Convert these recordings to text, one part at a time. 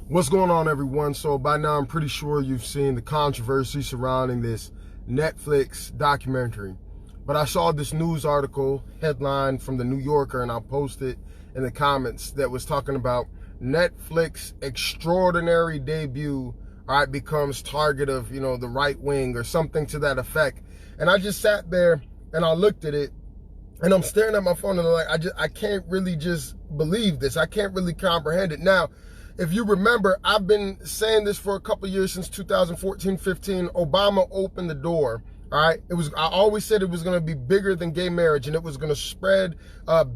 What's going on, everyone? So by now I'm pretty sure you've seen the controversy surrounding this Netflix documentary. But I saw this news article headline from the New Yorker, and I'll post it in the comments, that was talking about Netflix extraordinary debut, all right, becomes target of, the right wing or something to that effect. And I just sat there and I looked at it, and I'm staring at my phone, and I'm like, I can't really just believe this. I can't really comprehend it. Now, if you remember, I've been saying this for a couple of years, since 2014, 15. Obama opened the door, all right? I always said it was going to be bigger than gay marriage, and it was going to spread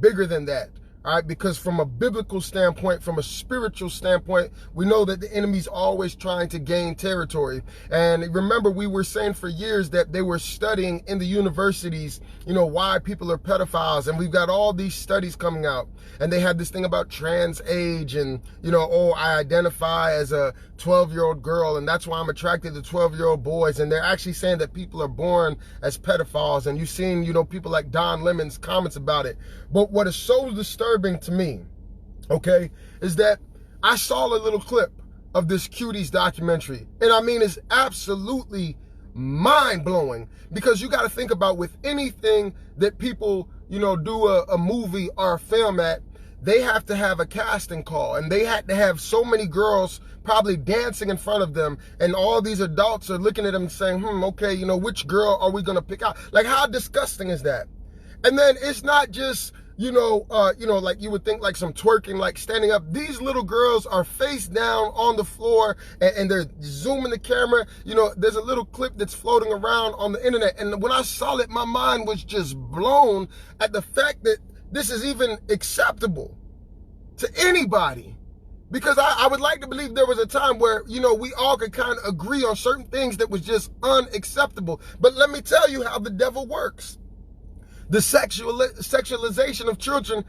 bigger than that, all right? Because from a biblical standpoint, from a spiritual standpoint, we know that the enemy's always trying to gain territory. And remember, we were saying for years that they were studying in the universities, why people are pedophiles. And we've got all these studies coming out. And they had this thing about trans age and, I identify as a 12-year-old girl, and that's why I'm attracted to 12-year-old boys. And they're actually saying that people are born as pedophiles. And you've seen, people like Don Lemon's comments about it. But what is so disturbing to me, okay, is that I saw a little clip of this Cuties documentary. And I mean, it's absolutely mind-blowing, because you got to think about, with anything that people, do a movie or a film at, they have to have a casting call, and they had to have so many girls probably dancing in front of them, and all these adults are looking at them and saying, okay, which girl are we going to pick out? Like, how disgusting is that? And then it's not just, like you would think, like some twerking, like standing up. These little girls are face down on the floor, and they're zooming the camera. There's a little clip that's floating around on the internet. And when I saw it, my mind was just blown at the fact that this is even acceptable to anybody. Because I would like to believe there was a time where, we all could kind of agree on certain things that was just unacceptable. But let me tell you how the devil works. The sexualization of children,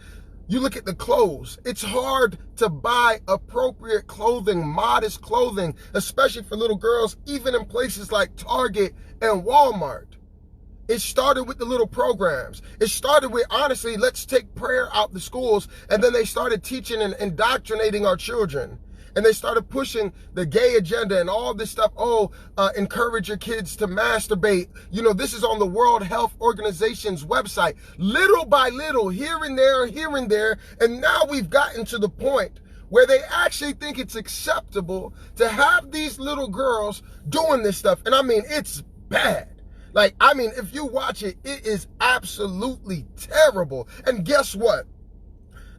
you look at the clothes. It's hard to buy appropriate clothing, modest clothing, especially for little girls, even in places like Target and Walmart. It started with the little programs. It started with, honestly, let's take prayer out the schools. And then they started teaching and indoctrinating our children. And they started pushing the gay agenda and all this stuff. Encourage your kids to masturbate. This is on the World Health Organization's website. Little by little, here and there. And now we've gotten to the point where they actually think it's acceptable to have these little girls doing this stuff. And I mean, it's bad. If you watch it, it is absolutely terrible. And guess what?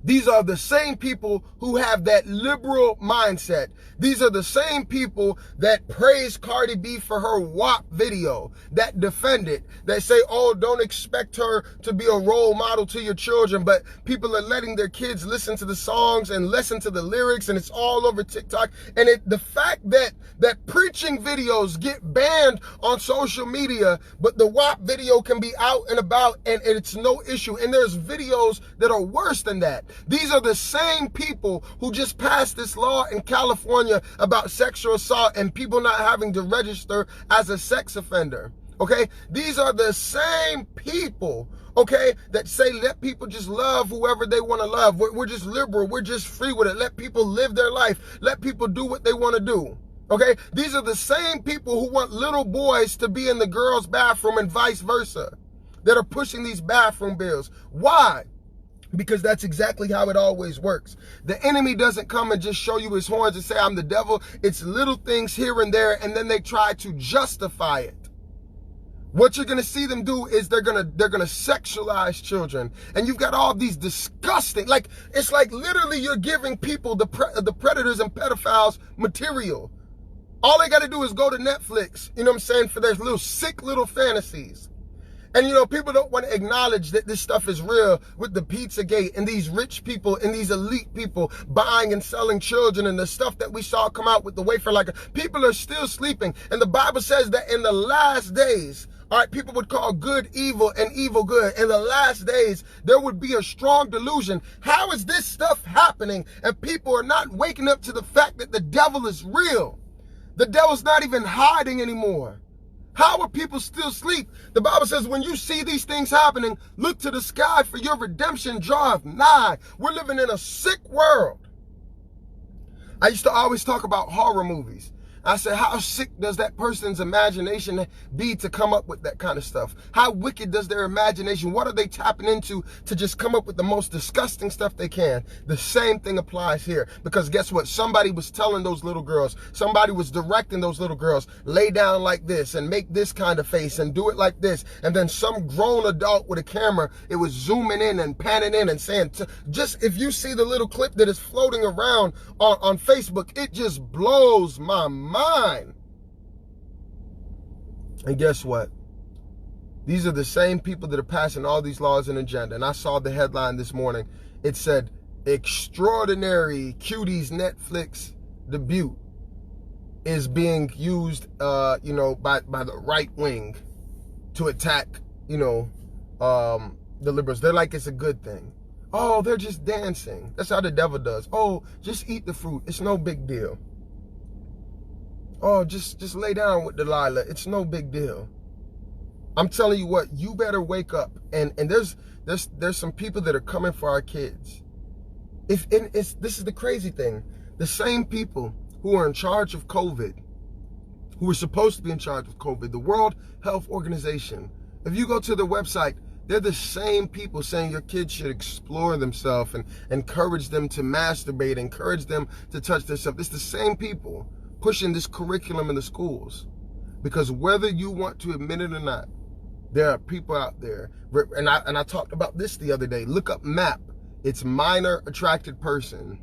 These are the same people who have that liberal mindset. These are the same people that praise Cardi B for her WAP video, that defend it, that say, don't expect her to be a role model to your children. But people are letting their kids listen to the songs and listen to the lyrics, and it's all over TikTok. And the fact that preaching videos get banned on social media, but the WAP video can be out and about, and it's no issue. And there's videos that are worse than that. These are the same people who just passed this law in California about sexual assault and people not having to register as a sex offender, okay? These are the same people, okay, that say let people just love whoever they want to love. We're just liberal. We're just free with it. Let people live their life. Let people do what they want to do, okay? These are the same people who want little boys to be in the girls' bathroom and vice versa, that are pushing these bathroom bills. Why? Because that's exactly how it always works. The enemy doesn't come and just show you his horns and say, I'm the devil. It's little things here and there, and then they try to justify it. What you're going to see them do is they're going to sexualize children. And you've got all these disgusting, it's like literally you're giving people, the predators and pedophiles, material. All they got to do is go to Netflix, for their little sick little fantasies. And, people don't want to acknowledge that this stuff is real, with the Pizzagate and these rich people and these elite people buying and selling children, and the stuff that we saw come out with the wafer like people are still sleeping. And the Bible says that in the last days, all right, people would call good evil and evil good. In the last days, there would be a strong delusion. How is this stuff happening? And people are not waking up to the fact that the devil is real. The devil's not even hiding anymore. How are people still asleep? The Bible says when you see these things happening, look to the sky, for your redemption draweth nigh. We're living in a sick world. I used to always talk about horror movies. I said, how sick does that person's imagination be to come up with that kind of stuff? How wicked does their imagination? What are they tapping into to just come up with the most disgusting stuff they can? The same thing applies here. Because guess what? Somebody was telling those little girls, somebody was directing those little girls, lay down like this and make this kind of face and do it like this. And then some grown adult with a camera, it was zooming in and panning in and saying, just if you see the little clip that is floating around on Facebook, it just blows my mind. And guess what? These are the same people that are passing all these laws and agenda. And I saw the headline this morning. It said, extraordinary Cuties Netflix debut is being used, by the right wing to attack, the liberals. They're like, it's a good thing. Oh, they're just dancing. That's how the devil does. Oh, just eat the fruit. It's no big deal. Oh, just lay down with Delilah. It's no big deal. I'm telling you what, you better wake up. And there's some people that are coming for our kids. This is the crazy thing. The same people who are in charge of COVID, who are supposed to be in charge of COVID, the World Health Organization, if you go to their website, they're the same people saying your kids should explore themselves and encourage them to masturbate, encourage them to touch themselves. It's the same people pushing this curriculum in the schools. Because whether you want to admit it or not, there are people out there, and I talked about this the other day. Look up MAP. It's minor attracted person.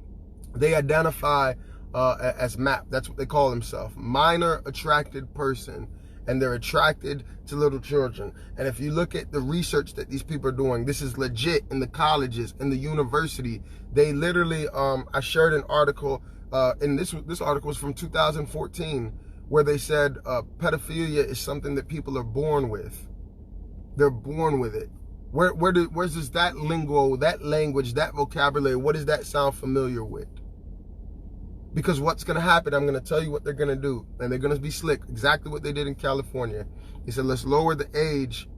They identify as MAP. That's what they call themselves, minor attracted person. And they're attracted to little children. And if you look at the research that these people are doing, this is legit in the colleges, in the university. They literally, I shared an article, and this article is from 2014, where they said pedophilia is something that people are born with. They're born with it. Where's this, that lingo, that language, that vocabulary, what does that sound familiar with? Because what's going to happen, I'm going to tell you what they're going to do. And they're going to be slick. Exactly what they did in California. He said, let's lower the age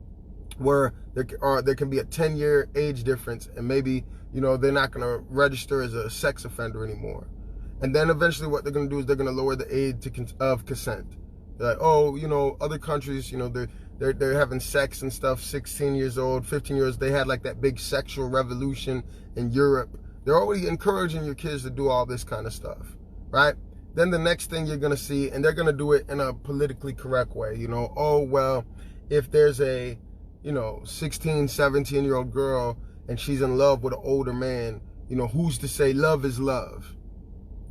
where there can be a 10-year age difference. And maybe, they're not going to register as a sex offender anymore. And then eventually what they're going to do is they're going to lower the age of consent. They're like, oh, other countries, they're having sex and stuff, 16 years old, 15 years. They had like that big sexual revolution in Europe. They're already encouraging your kids to do all this kind of stuff. Right? Then the next thing you're going to see, and they're going to do it in a politically correct way, oh, well, if there's a, 16, 17-year-old girl and she's in love with an older man, who's to say love is love,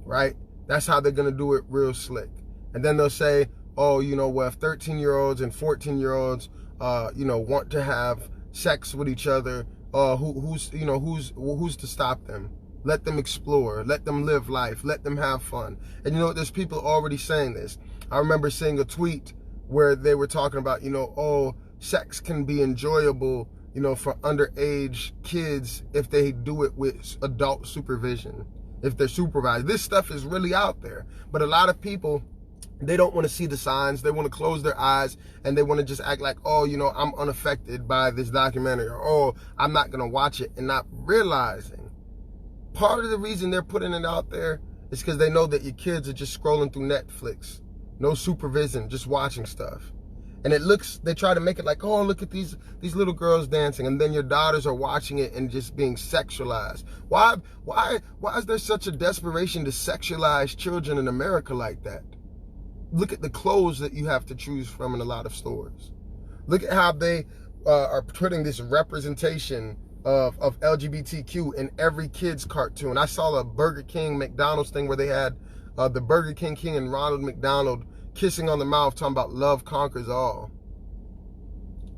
right? That's how they're going to do it real slick. And then they'll say, oh, well, if 13-year-olds and 14-year-olds, want to have sex with each other, who's to stop them? Let them explore. Let them live life. Let them have fun. And there's people already saying this. I remember seeing a tweet where they were talking about, sex can be enjoyable, for underage kids if they do it with adult supervision, if they're supervised. This stuff is really out there. But a lot of people, they don't want to see the signs. They want to close their eyes and they want to just act like, oh, I'm unaffected by this documentary, or, oh, I'm not going to watch it, and not realizing part of the reason they're putting it out there is because they know that your kids are just scrolling through Netflix. No supervision, just watching stuff. And they try to make it like, oh, look at these little girls dancing. And then your daughters are watching it and just being sexualized. Why is there such a desperation to sexualize children in America like that? Look at the clothes that you have to choose from in a lot of stores. Look at how they are putting this representation of LGBTQ in every kid's cartoon. I saw a Burger King McDonald's thing where they had the Burger King and Ronald McDonald kissing on the mouth, talking about love conquers all.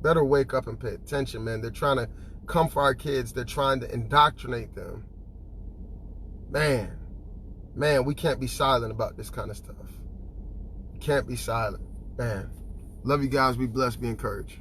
Better wake up and pay attention, man. They're trying to come for our kids. They're trying to indoctrinate them. Man, we can't be silent about this kind of stuff. We can't be silent. Man, love you guys. Be blessed. Be encouraged.